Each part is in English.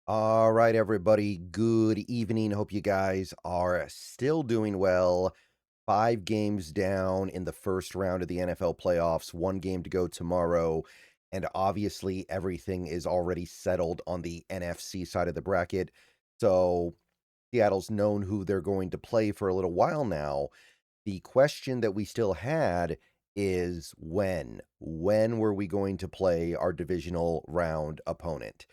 All right, everybody. Good evening. Hope you guys are still doing well. 5 games down in the first round of the NFL playoffs, 1 game to go tomorrow. And obviously, everything is already settled on the NFC side of the bracket. So Seattle's known who they're going to play for a little while now. The question that we still had is when? When were we going to play our divisional round opponent?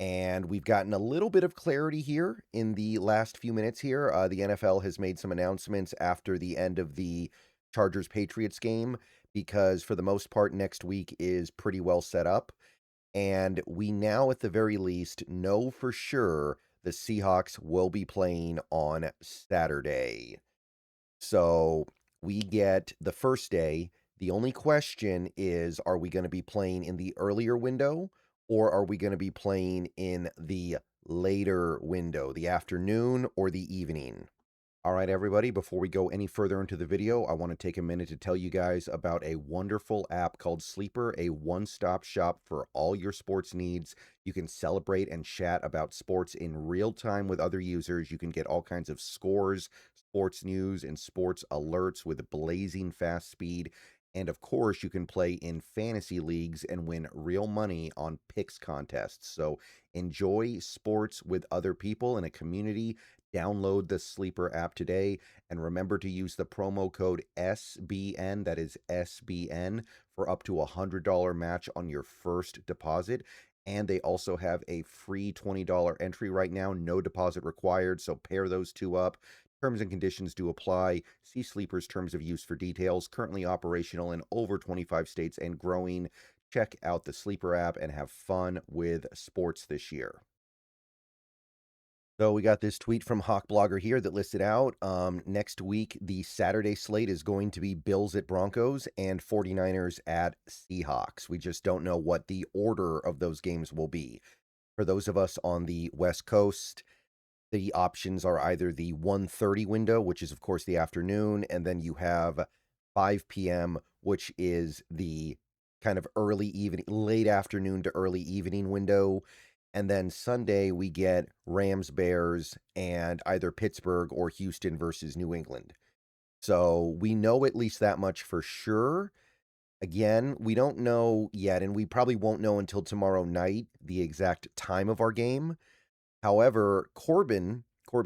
And we've gotten a little bit of clarity here in the last few minutes here. The NFL has made some announcements after the end of the Chargers Patriots game because, for the most part, next week is pretty well set up. And we now, at the very least, know for sure the Seahawks will be playing on Saturday. So we get the first day. The only question is, are we going to be playing in the earlier window or are we going to be playing in the later window, the afternoon or the evening? All right, everybody, before we go any further into the video, I want to take a minute to tell you guys about a wonderful app called Sleeper, a one-stop shop for all your sports needs. You can celebrate and chat about sports in real time with other users. You can get all kinds of scores, sports news, and sports alerts with blazing fast speed. And of course, you can play in fantasy leagues and win real money on picks contests. So enjoy sports with other people in a community. Download the Sleeper app today and remember to use the promo code SBN, that is SBN, for up to $100 match on your first deposit. And they also have a free $20 entry right now, no deposit required. So pair those two up. Terms and conditions do apply. See Sleeper's terms of use for details. Currently operational in over 25 states and growing. Check out the Sleeper app and have fun with sports this year. So we got this tweet from Hawk Blogger here that listed out next week, the Saturday slate is going to be Bills at Broncos and 49ers at Seahawks. We just don't know what the order of those games will be. For those of us on the West Coast, the options are either the 1:30 window, which is, of course, the afternoon, and then you have 5 p.m., which is the kind of early evening, late afternoon to early evening window. And then Sunday, we get Rams, Bears, and either Pittsburgh or Houston versus New England. So we know at least that much for sure. Again, we don't know yet, and we probably won't know until tomorrow night the exact time of our game. However, Corbin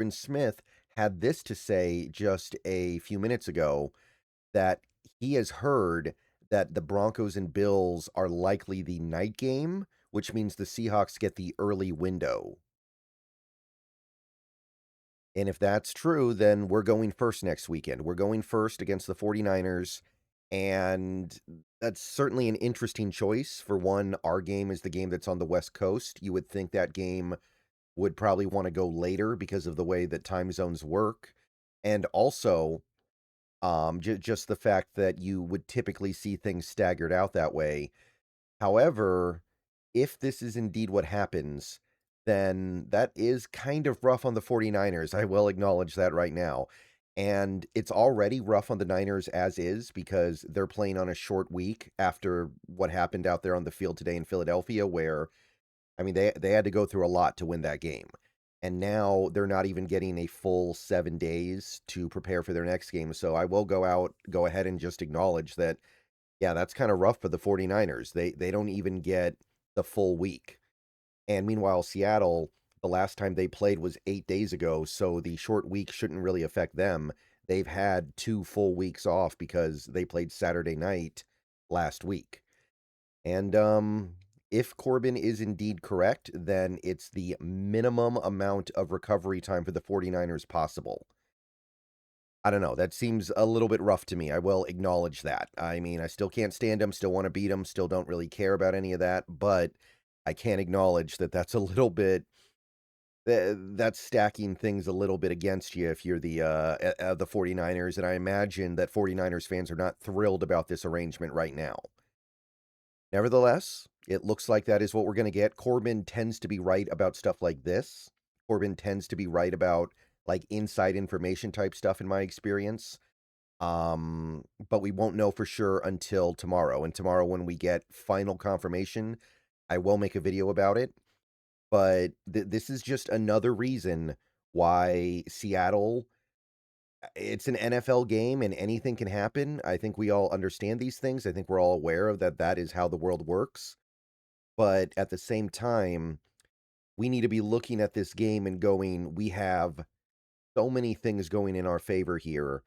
Smith, had this to say just a few minutes ago that he has heard that the Broncos and Bills are likely the night game, which means the Seahawks get the early window. And if that's true, then we're going first next weekend. We're going first against the 49ers. And that's certainly an interesting choice. For one, our game is the game that's on the West Coast. You would think that game would probably want to go later because of the way that time zones work. And also, just the fact that you would typically see things staggered out that way. However, if this is indeed what happens, then that is kind of rough on the 49ers. I will acknowledge that right now. And it's already rough on the Niners as is because they're playing on a short week after what happened out there on the field today in Philadelphia, where, I mean, they had to go through a lot to win that game. And now they're not even getting a full 7 days to prepare for their next game. So I will go ahead and just acknowledge that, yeah, that's kind of rough for the 49ers. They don't even get the full week. And meanwhile, Seattle, the last time they played was 8 days ago, so the short week shouldn't really affect them. They've had 2 full weeks off because they played Saturday night last week. And if Corbin is indeed correct, then it's the minimum amount of recovery time for the 49ers possible. I don't know. That seems a little bit rough to me. I will acknowledge that. I mean, I still can't stand him, still want to beat him, still don't really care about any of that, but I can acknowledge that that's a little bit that's stacking things a little bit against you if you're the 49ers, and I imagine that 49ers fans are not thrilled about this arrangement right now. Nevertheless, it looks like that is what we're going to get. Corbin tends to be right about stuff like this. Corbin tends to be right about like inside information type stuff in my experience. But we won't know for sure until tomorrow. And tomorrow when we get final confirmation, I will make a video about it. But this is just another reason why Seattle, it's an NFL game and anything can happen. I think we all understand these things. I think we're all aware of that that is how the world works. But at the same time, we need to be looking at this game and going, we have so many things going in our favor here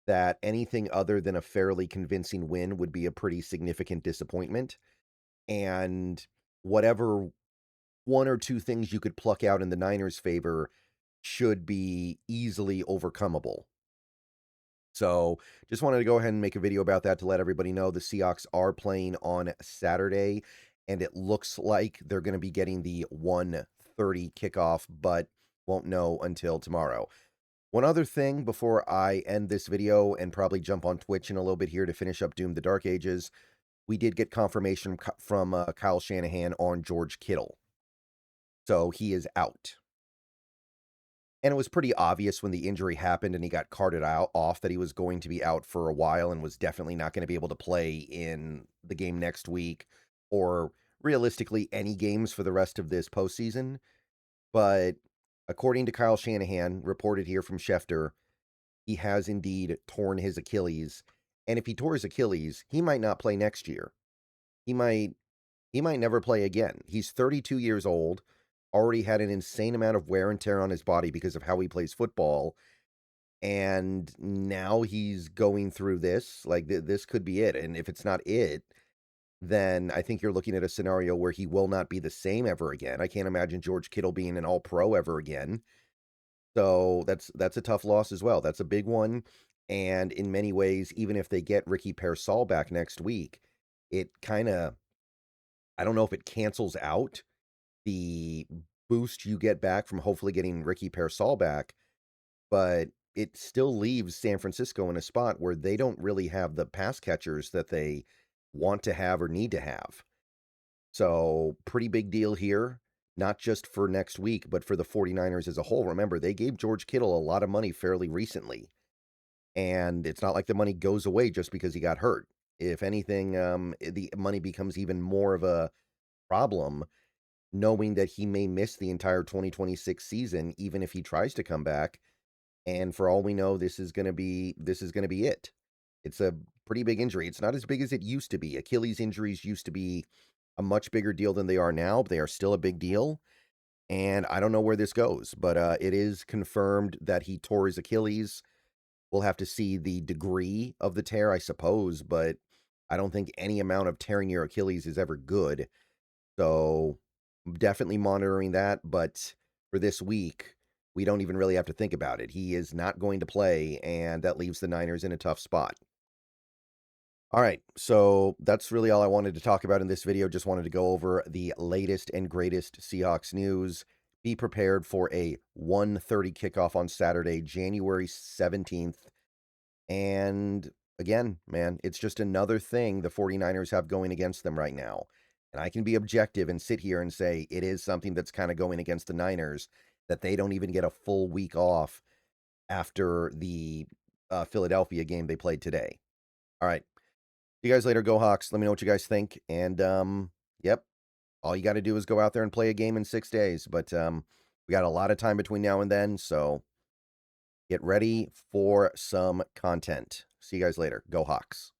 that anything other than a fairly convincing win would be a pretty significant disappointment. And whatever one or two things you could pluck out in the Niners' favor should be easily overcomable. So just wanted to go ahead and make a video about that to let everybody know the Seahawks are playing on Saturday, and it looks like they're going to be getting the 1:30 kickoff, but won't know until tomorrow. One other thing before I end this video and probably jump on Twitch in a little bit here to finish up Doom the Dark Ages, we did get confirmation from Kyle Shanahan on George Kittle. So he is out. And it was pretty obvious when the injury happened and he got carted off that he was going to be out for a while and was definitely not going to be able to play in the game next week or realistically any games for the rest of this postseason. But according to Kyle Shanahan, reported here from Schefter, he has indeed torn his Achilles. And if he tore his Achilles, he might not play next year. He might never play again. He's 32 years old, already had an insane amount of wear and tear on his body because of how he plays football. And now he's going through this. Like, this could be it. And if it's not it, then I think you're looking at a scenario where he will not be the same ever again. I can't imagine George Kittle being an all-pro ever again. So that's a tough loss as well. That's a big one. And in many ways, even if they get Ricky Pearsall back next week, it kind of, I don't know if it cancels out the boost you get back from hopefully getting Ricky Pearsall back, but it still leaves San Francisco in a spot where they don't really have the pass catchers that they want to have or need to have. So, pretty big deal here, not just for next week, but for the 49ers as a whole. Remember, they gave George Kittle a lot of money fairly recently, and it's not like the money goes away just because he got hurt. If anything, the money becomes even more of a problem knowing that he may miss the entire 2026 season even if he tries to come back. And for all we know, this is going to be it. It's a pretty big injury. It's not as big as it used to be. Achilles injuries used to be a much bigger deal than they are now, but they are still a big deal. And I don't know where this goes, but it is confirmed that he tore his Achilles. We'll have to see the degree of the tear, I suppose, but I don't think any amount of tearing your Achilles is ever good. So definitely monitoring that, but for this week, we don't even really have to think about it. He is not going to play, and that leaves the Niners in a tough spot. All right, so that's really all I wanted to talk about in this video. Just wanted to go over the latest and greatest Seahawks news. Be prepared for a 1:30 kickoff on Saturday, January 17th. And again, man, it's just another thing the 49ers have going against them right now. And I can be objective and sit here and say it is something that's kind of going against the Niners, that they don't even get a full week off after the Philadelphia game they played today. All right. See you guys later. Go Hawks. Let me know what you guys think. And yep, all you got to do is go out there and play a game in 6 days. But we got a lot of time between now and then, so get ready for some content. See you guys later. Go Hawks.